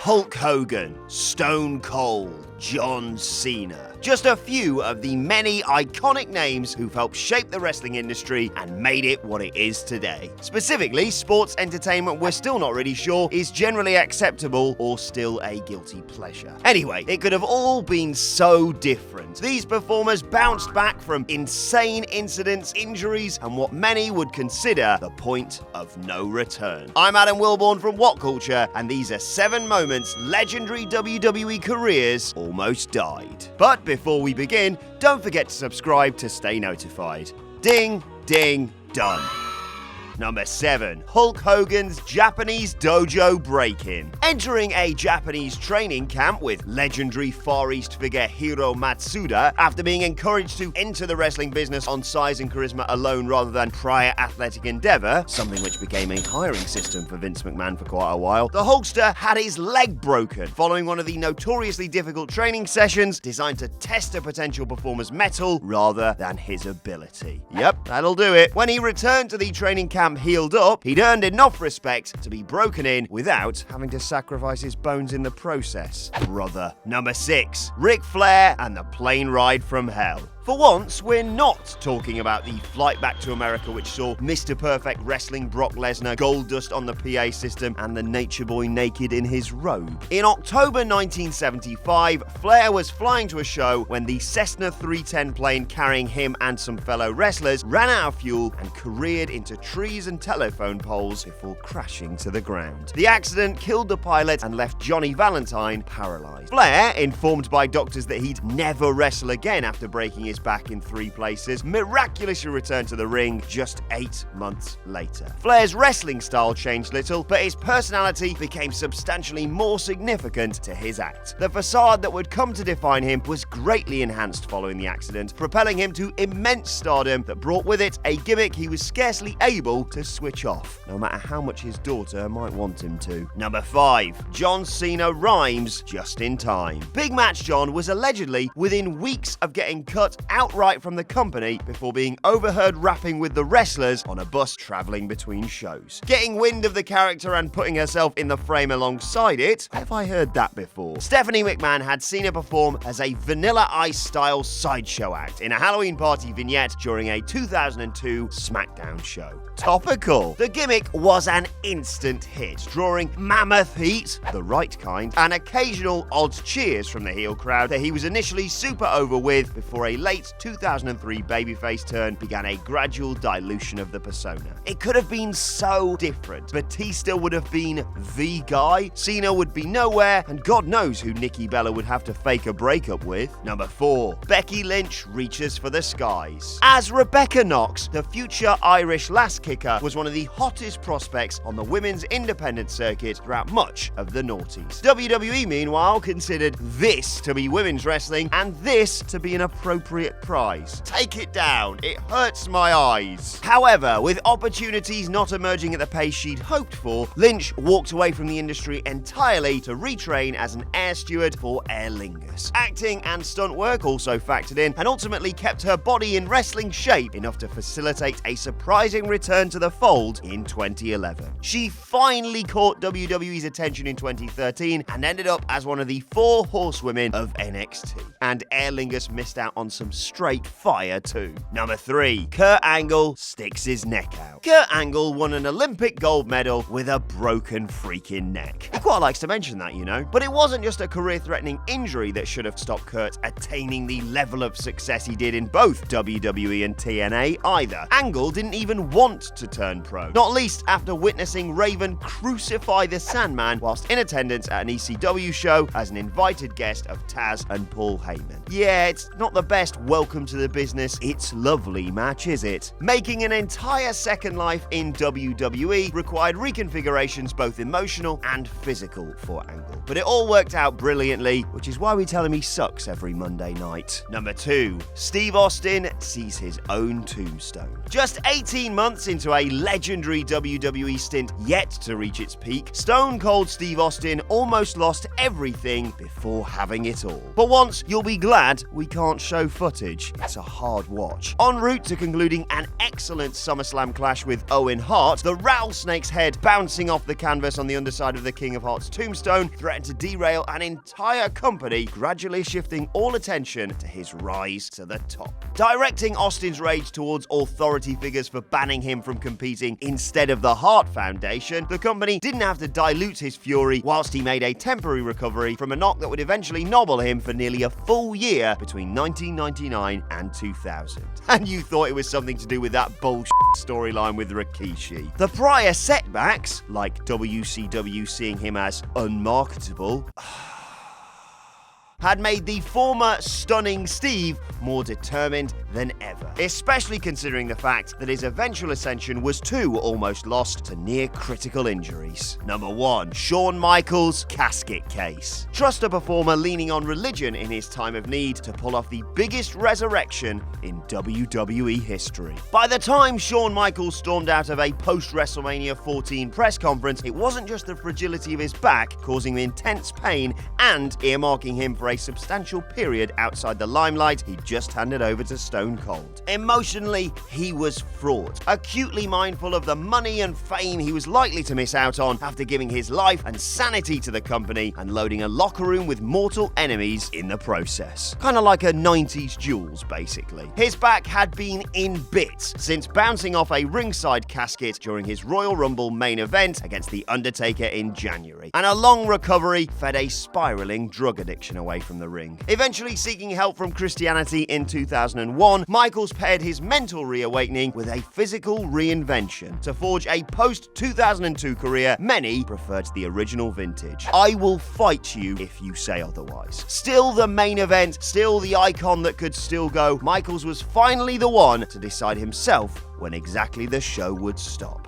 Hulk Hogan, Stone Cold, John Cena. Just a few of the many iconic names who've helped shape the wrestling industry and made it what it is today. Specifically, sports entertainment we're still not really sure is generally acceptable or still a guilty pleasure. Anyway, it could have all been so different. These performers bounced back from insane incidents, injuries, and what many would consider the point of no return. I'm Adam Wilborn from What Culture, and these are 7 moments legendary WWE careers almost died. But before we begin, don't forget to subscribe to stay notified. Ding, ding, done. Number 7. Hulk Hogan's Japanese dojo break-in. Entering a Japanese training camp with legendary Far East figure Hiro Matsuda, after being encouraged to enter the wrestling business on size and charisma alone rather than prior athletic endeavor, something which became a hiring system for Vince McMahon for quite a while, the Hulkster had his leg broken following one of the notoriously difficult training sessions designed to test a potential performer's mettle rather than his ability. Yep, that'll do it. When he returned to the training camp healed up, he'd earned enough respect to be broken in without having to sacrifice his bones in the process. Brother. Number 6. Ric Flair and the plane ride from hell. For once, we're not talking about the flight back to America which saw Mr. Perfect wrestling Brock Lesnar, gold dust on the PA system, and the Nature Boy naked in his robe. In October 1975, Flair was flying to a show when the Cessna 310 plane carrying him and some fellow wrestlers ran out of fuel and careered into trees and telephone poles before crashing to the ground. The accident killed the pilot and left Johnny Valentine paralyzed. Flair, informed by doctors that he'd never wrestle again after breaking his back in 3 places, miraculously returned to the ring just 8 months later. Flair's wrestling style changed little, but his personality became substantially more significant to his act. The facade that would come to define him was greatly enhanced following the accident, propelling him to immense stardom that brought with it a gimmick he was scarcely able to switch off, no matter how much his daughter might want him to. Number 5. John Cena rhymes just in time. Big Match John was allegedly within weeks of getting cut outright from the company before being overheard rapping with the wrestlers on a bus traveling between shows. Getting wind of the character and putting herself in the frame alongside it, have I heard that before? Stephanie McMahon had Cena perform as a Vanilla Ice style sideshow act in a Halloween party vignette during a 2002 SmackDown show. Topical. The gimmick was an instant hit, drawing mammoth heat, the right kind, and occasional odd cheers from the heel crowd that he was initially super over with before a late 2003 babyface turn began a gradual dilution of the persona. It could have been so different. Batista would have been the guy, Cena would be nowhere, and God knows who Nikki Bella would have to fake a breakup with. Number 4. Becky Lynch reaches for the skies. As Rebecca Knox, the future Irish lass kicker was one of the hottest prospects on the women's independent circuit throughout much of the noughties. WWE, meanwhile, considered this to be women's wrestling and this to be an appropriate prize. Take it down, it hurts my eyes. However, with opportunities not emerging at the pace she'd hoped for, Lynch walked away from the industry entirely to retrain as an air steward for Aer Lingus. Acting and stunt work also factored in and ultimately kept her body in wrestling shape enough to facilitate a surprising return to the fold in 2011. She finally caught WWE's attention in 2013 and ended up as one of the 4 horsewomen of NXT. And Aer Lingus missed out on some straight fire too. Number 3. Kurt Angle sticks his neck out. Kurt Angle won an Olympic gold medal with a broken freaking neck. He quite likes to mention that, you know. But it wasn't just a career-threatening injury that should have stopped Kurt attaining the level of success he did in both WWE and TNA either. Angle didn't even want to turn pro, not least after witnessing Raven crucify the Sandman whilst in attendance at an ECW show as an invited guest of Taz and Paul Heyman. Yeah, it's not the best welcome to the business, it's lovely match, is it? Making an entire second life in WWE required reconfigurations both emotional and physical for Angle. But it all worked out brilliantly, which is why we tell him he sucks every Monday night. Number 2. Steve Austin sees his own tombstone. Just 18 months into a legendary WWE stint yet to reach its peak, Stone Cold Steve Austin almost lost everything before having it all. For once, you'll be glad we can't show footage footage, it's a hard watch. En route to concluding an excellent SummerSlam clash with Owen Hart, the rattlesnake's head bouncing off the canvas on the underside of the King of Hearts tombstone threatened to derail an entire company, gradually shifting all attention to his rise to the top. Directing Austin's rage towards authority figures for banning him from competing instead of the Hart Foundation, the company didn't have to dilute his fury whilst he made a temporary recovery from a knock that would eventually nobble him for nearly a full year between 1999 and 2000. And you thought it was something to do with that bullshit storyline with Rikishi. The prior setbacks, like WCW seeing him as unmarketable, had made the former stunning Steve more determined than ever, especially considering the fact that his eventual ascension was too almost lost to near critical injuries. Number 1. Shawn Michaels' casket case. Trust a performer leaning on religion in his time of need to pull off the biggest resurrection in WWE history. By the time Shawn Michaels stormed out of a post-WrestleMania 14 press conference, it wasn't just the fragility of his back causing him intense pain and earmarking him for a substantial period outside the limelight he just handed over to Stone Cold. Emotionally, he was fraught, acutely mindful of the money and fame he was likely to miss out on after giving his life and sanity to the company and loading a locker room with mortal enemies in the process. Kind of like a 90s Jules, basically. His back had been in bits since bouncing off a ringside casket during his Royal Rumble main event against The Undertaker in January, and a long recovery fed a spiraling drug addiction away from the ring. Eventually seeking help from Christianity in 2001, Michaels paired his mental reawakening with a physical reinvention to forge a post-2002 career many preferred to the original vintage. I will fight you if you say otherwise. Still the main event, still the icon that could still go, Michaels was finally the one to decide himself when exactly the show would stop.